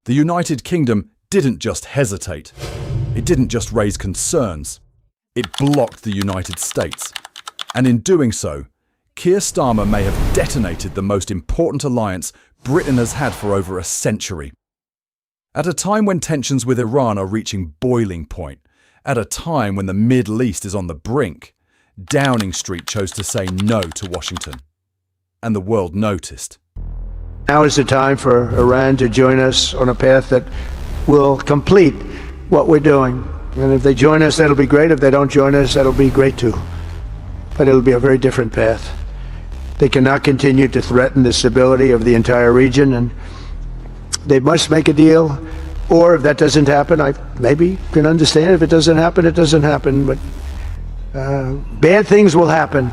The United Kingdom didn't just hesitate. It didn't just raise concerns. It blocked the United States. And in doing so, Keir Starmer may have detonated the most important alliance Britain has had for over a century. At a time when tensions with Iran are reaching boiling point, at a time when the Middle East is on the brink, Downing Street chose to say no to Washington. And the world noticed. Now is the time for Iran to join us on a path that will complete what we're doing. And if they join us, that'll be great. If they don't join us, that'll be great too. But it'll be a very different path. They cannot continue to threaten the stability of the entire region, and they must make a deal. Or if that doesn't happen, I maybe can understand. If it doesn't happen, it doesn't happen. But bad things will happen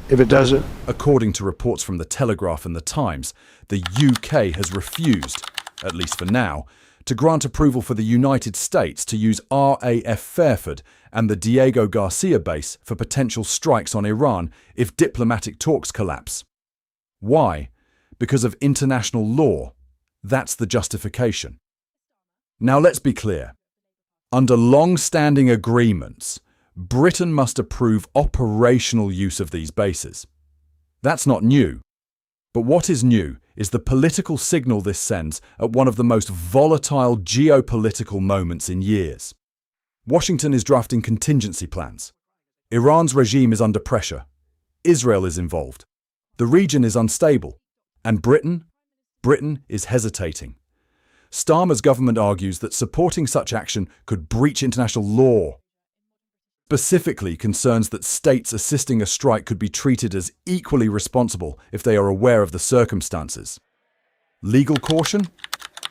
if it doesn't. According to reports from The Telegraph and The Times, the UK has refused, at least for now, to grant approval for the United States to use RAF Fairford and the Diego Garcia base for potential strikes on Iran if diplomatic talks collapse. Why? Because of international law. That's the justification. Now let's be clear. Under long-standing agreements, Britain must approve operational use of these bases. That's not new. But what is new is the political signal this sends at one of the most volatile geopolitical moments in years. Washington is drafting contingency plans. Iran's regime is under pressure. Israel is involved. The region is unstable. And Britain is hesitating. Starmer's government argues that supporting such action could breach international law. Specifically concerns that states assisting a strike could be treated as equally responsible if they are aware of the circumstances. Legal caution?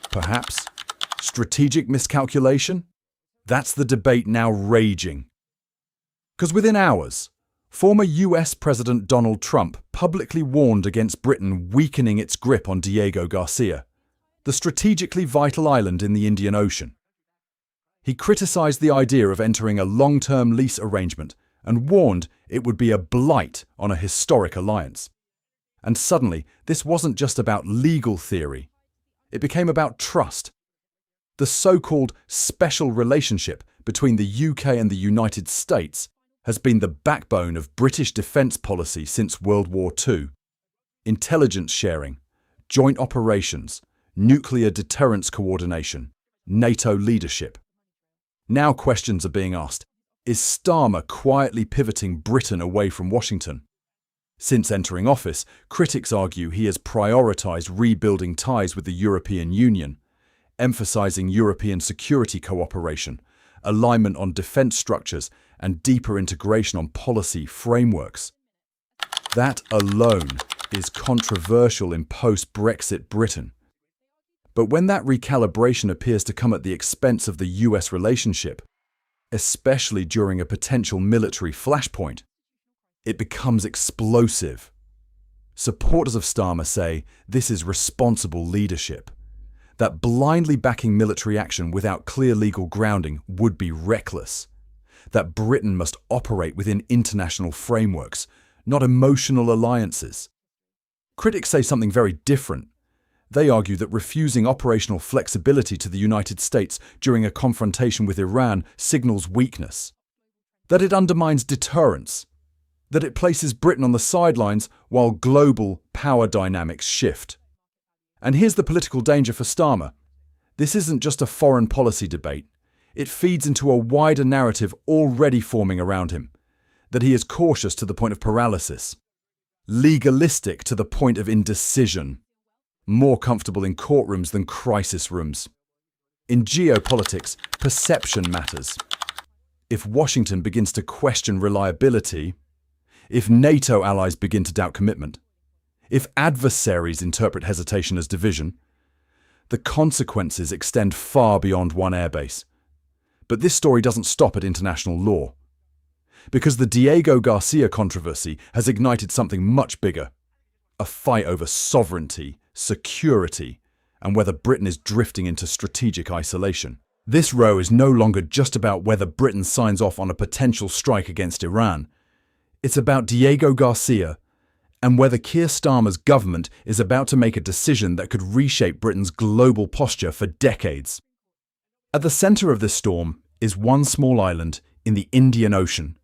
Perhaps. Strategic miscalculation? That's the debate now raging. Because within hours, former US President Donald Trump publicly warned against Britain weakening its grip on Diego Garcia, the strategically vital island in the Indian Ocean. He criticized the idea of entering a long-term lease arrangement and warned it would be a blight on a historic alliance. And suddenly, this wasn't just about legal theory. It became about trust. The so-called special relationship between the UK and the United States has been the backbone of British defence policy since World War II. Intelligence sharing, joint operations, nuclear deterrence coordination, NATO leadership. Now questions are being asked, is Starmer quietly pivoting Britain away from Washington? Since entering office, critics argue he has prioritized rebuilding ties with the European Union, emphasizing European security cooperation, alignment on defense structures, and deeper integration on policy frameworks. That alone is controversial in post-Brexit Britain. But when that recalibration appears to come at the expense of the US relationship, especially during a potential military flashpoint, it becomes explosive. Supporters of Starmer say this is responsible leadership, that blindly backing military action without clear legal grounding would be reckless, that Britain must operate within international frameworks, not emotional alliances. Critics say something very different. They argue that refusing operational flexibility to the United States during a confrontation with Iran signals weakness, that it undermines deterrence, that it places Britain on the sidelines while global power dynamics shift. And here's the political danger for Starmer. This isn't just a foreign policy debate. It feeds into a wider narrative already forming around him, that he is cautious to the point of paralysis, legalistic to the point of indecision, more comfortable in courtrooms than crisis rooms. In geopolitics, perception matters. If Washington begins to question reliability, if NATO allies begin to doubt commitment, if adversaries interpret hesitation as division, the consequences extend far beyond one airbase. But this story doesn't stop at international law. Because the Diego Garcia controversy has ignited something much bigger, a fight over sovereignty, security, and whether Britain is drifting into strategic isolation. This row is no longer just about whether Britain signs off on a potential strike against Iran. It's about Diego Garcia and whether Keir Starmer's government is about to make a decision that could reshape Britain's global posture for decades. At the centre of this storm is one small island in the Indian Ocean,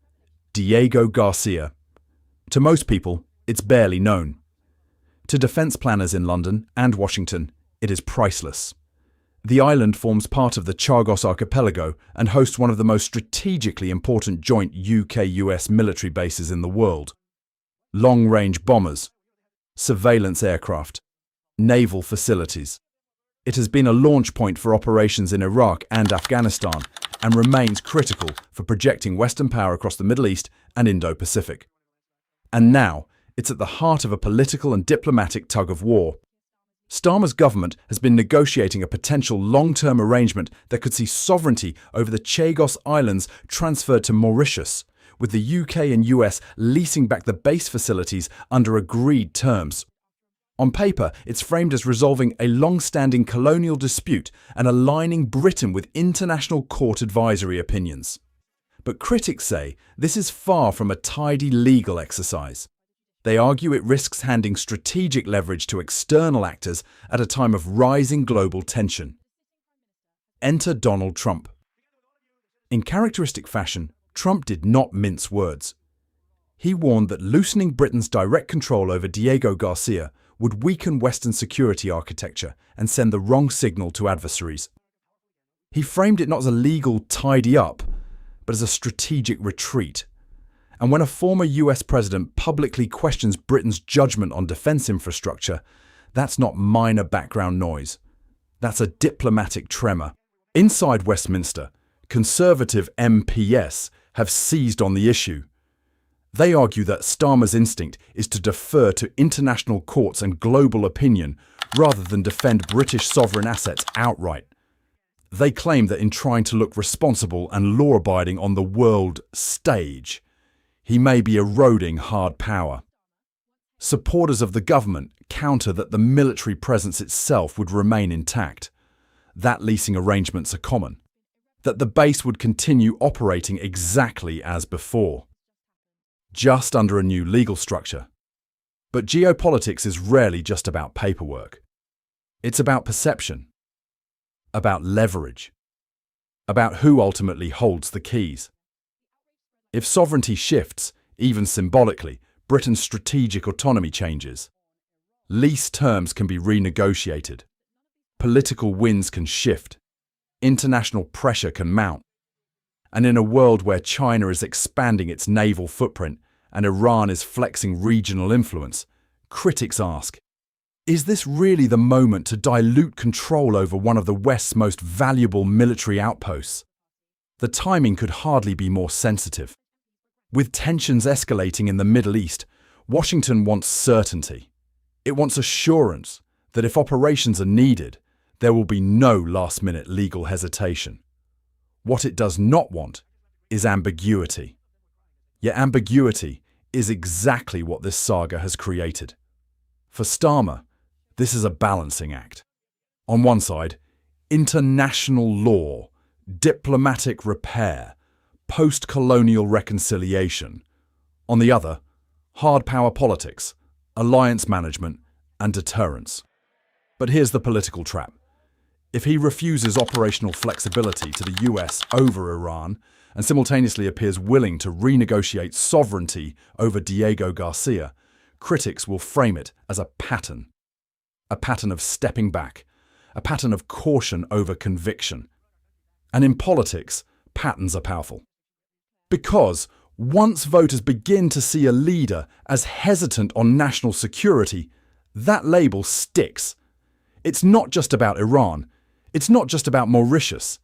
Diego Garcia. To most people, it's barely known. To defence planners in London and Washington, it is priceless. The island forms part of the Chagos archipelago and hosts one of the most strategically important joint UK-US military bases in the world. Long-range bombers, surveillance aircraft, naval facilities. It has been a launch point for operations in Iraq and Afghanistan and remains critical for projecting Western power across the Middle East and Indo-Pacific. And now, it's at the heart of a political and diplomatic tug-of-war. Starmer's government has been negotiating a potential long-term arrangement that could see sovereignty over the Chagos Islands transferred to Mauritius, with the UK and US leasing back the base facilities under agreed terms. On paper, it's framed as resolving a long-standing colonial dispute and aligning Britain with international court advisory opinions. But critics say this is far from a tidy legal exercise. They argue it risks handing strategic leverage to external actors at a time of rising global tension. Enter Donald Trump. In characteristic fashion, Trump did not mince words. He warned that loosening Britain's direct control over Diego Garcia would weaken Western security architecture and send the wrong signal to adversaries. He framed it not as a legal tidy up, but as a strategic retreat. And when a former US president publicly questions Britain's judgment on defence infrastructure, that's not minor background noise. That's a diplomatic tremor. Inside Westminster, Conservative MPs have seized on the issue. They argue that Starmer's instinct is to defer to international courts and global opinion rather than defend British sovereign assets outright. They claim that in trying to look responsible and law-abiding on the world stage, he may be eroding hard power. Supporters of the government counter that the military presence itself would remain intact, that leasing arrangements are common, that the base would continue operating exactly as before, just under a new legal structure. But geopolitics is rarely just about paperwork. It's about perception, about leverage, about who ultimately holds the keys. If sovereignty shifts, even symbolically, Britain's strategic autonomy changes. Lease terms can be renegotiated. Political winds can shift. International pressure can mount. And in a world where China is expanding its naval footprint and Iran is flexing regional influence, critics ask, is this really the moment to dilute control over one of the West's most valuable military outposts? The timing could hardly be more sensitive. With tensions escalating in the Middle East, Washington wants certainty. It wants assurance that if operations are needed, there will be no last-minute legal hesitation. What it does not want is ambiguity. Yet ambiguity is exactly what this saga has created. For Starmer, this is a balancing act. On one side, international law, diplomatic repair, post-colonial reconciliation. On the other, hard power politics, alliance management, and deterrence. But here's the political trap. If he refuses operational flexibility to the US over Iran and simultaneously appears willing to renegotiate sovereignty over Diego Garcia, critics will frame it as a pattern of stepping back, a pattern of caution over conviction. And in politics, patterns are powerful. Because once voters begin to see a leader as hesitant on national security, that label sticks. It's not just about Iran. It's not just about Mauritius.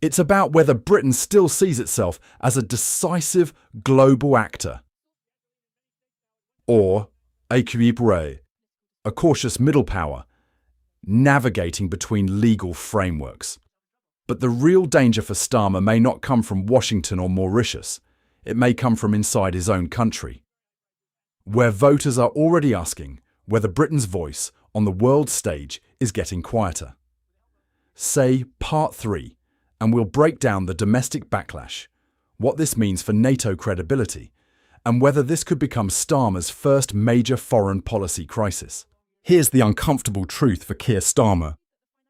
It's about whether Britain still sees itself as a decisive global actor. Or équilibré, a cautious middle power, navigating between legal frameworks. But the real danger for Starmer may not come from Washington or Mauritius. It may come from inside his own country, where voters are already asking whether Britain's voice on the world stage is getting quieter. Say Part 3, and we'll break down the domestic backlash, what this means for NATO credibility, and whether this could become Starmer's first major foreign policy crisis. Here's the uncomfortable truth for Keir Starmer.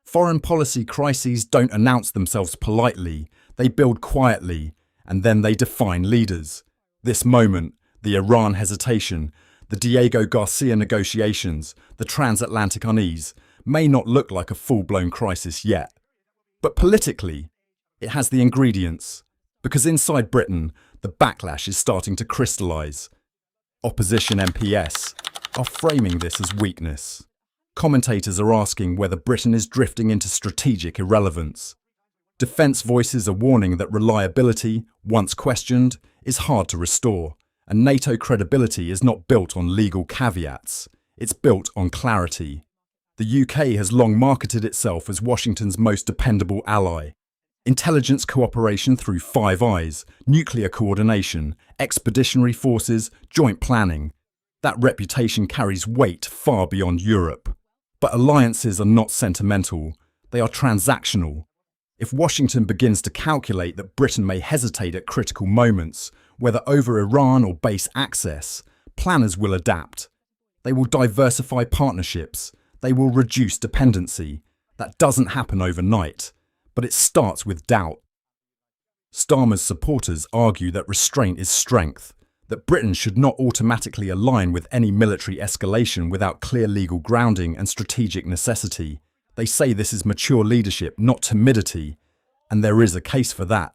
Foreign policy crises don't announce themselves politely, they build quietly, and then they define leaders. This moment, the Iran hesitation, the Diego Garcia negotiations, the transatlantic unease, may not look like a full-blown crisis yet. But politically, it has the ingredients, because inside Britain, the backlash is starting to crystallise. Opposition MPs are framing this as weakness. Commentators are asking whether Britain is drifting into strategic irrelevance. Defence voices are warning that reliability, once questioned, is hard to restore, and NATO credibility is not built on legal caveats, it's built on clarity. The UK has long marketed itself as Washington's most dependable ally. Intelligence cooperation through Five Eyes, nuclear coordination, expeditionary forces, joint planning. That reputation carries weight far beyond Europe. But alliances are not sentimental, they are transactional. If Washington begins to calculate that Britain may hesitate at critical moments, whether over Iran or base access, planners will adapt. They will diversify partnerships, they will reduce dependency. That doesn't happen overnight, but it starts with doubt. Starmer's supporters argue that restraint is strength, that Britain should not automatically align with any military escalation without clear legal grounding and strategic necessity. They say this is mature leadership, not timidity, and there is a case for that.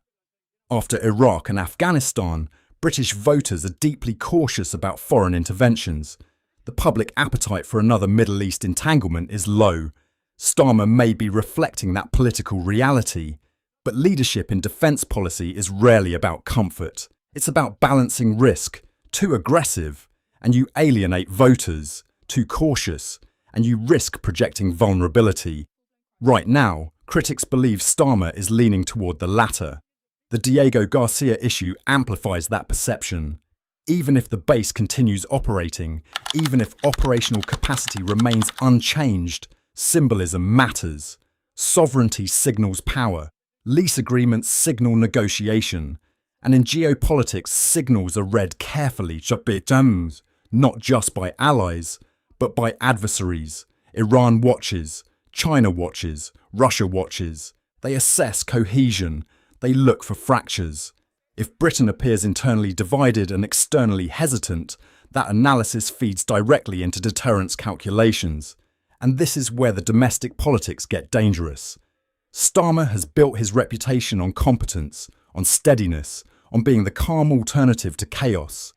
After Iraq and Afghanistan, British voters are deeply cautious about foreign interventions. The public appetite for another Middle East entanglement is low. Starmer may be reflecting that political reality, but leadership in defence policy is rarely about comfort. It's about balancing risk. Too aggressive, and you alienate voters. Too cautious, and you risk projecting vulnerability. Right now, critics believe Starmer is leaning toward the latter. The Diego Garcia issue amplifies that perception. Even if the base continues operating, even if operational capacity remains unchanged, symbolism matters. Sovereignty signals power. Lease agreements signal negotiation. And in geopolitics, signals are read carefully, not just by allies, but by adversaries. Iran watches, China watches, Russia watches. They assess cohesion. They look for fractures. If Britain appears internally divided and externally hesitant, that analysis feeds directly into deterrence calculations. And this is where the domestic politics get dangerous. Starmer has built his reputation on competence, on steadiness, on being the calm alternative to chaos.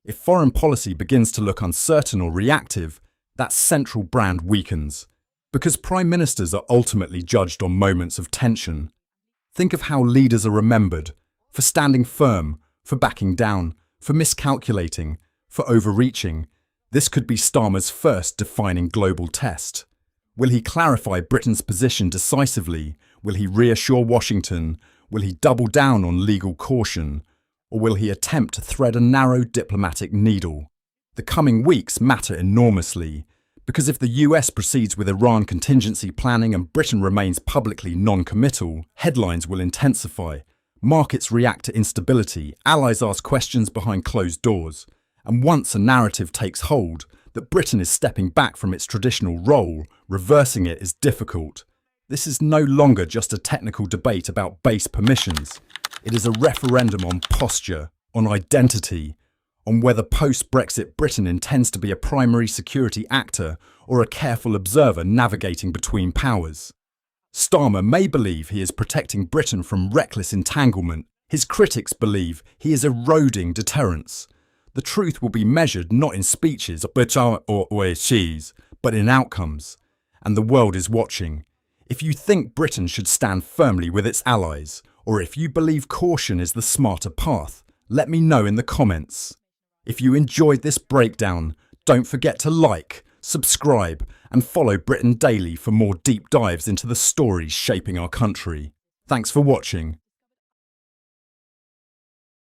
If foreign policy begins to look uncertain or reactive, that central brand weakens. Because prime ministers are ultimately judged on moments of tension. Think of how leaders are remembered, for standing firm, for backing down, for miscalculating, for overreaching. This could be Starmer's first defining global test. Will he clarify Britain's position decisively? Will he reassure Washington? Will he double down on legal caution? Or will he attempt to thread a narrow diplomatic needle? The coming weeks matter enormously, because if the US proceeds with Iran contingency planning and Britain remains publicly non-committal, headlines will intensify. Markets react to instability, allies ask questions behind closed doors. And once a narrative takes hold that Britain is stepping back from its traditional role, reversing it is difficult. This is no longer just a technical debate about base permissions. It is a referendum on posture, on identity, on whether post-Brexit Britain intends to be a primary security actor or a careful observer navigating between powers. Starmer may believe he is protecting Britain from reckless entanglement. His critics believe he is eroding deterrence. The truth will be measured not in speeches but in outcomes. And the world is watching. If you think Britain should stand firmly with its allies, or if you believe caution is the smarter path, let me know in the comments. If you enjoyed this breakdown, don't forget to like, subscribe, and follow Britain Daily for more deep dives into the stories shaping our country. Thanks for watching.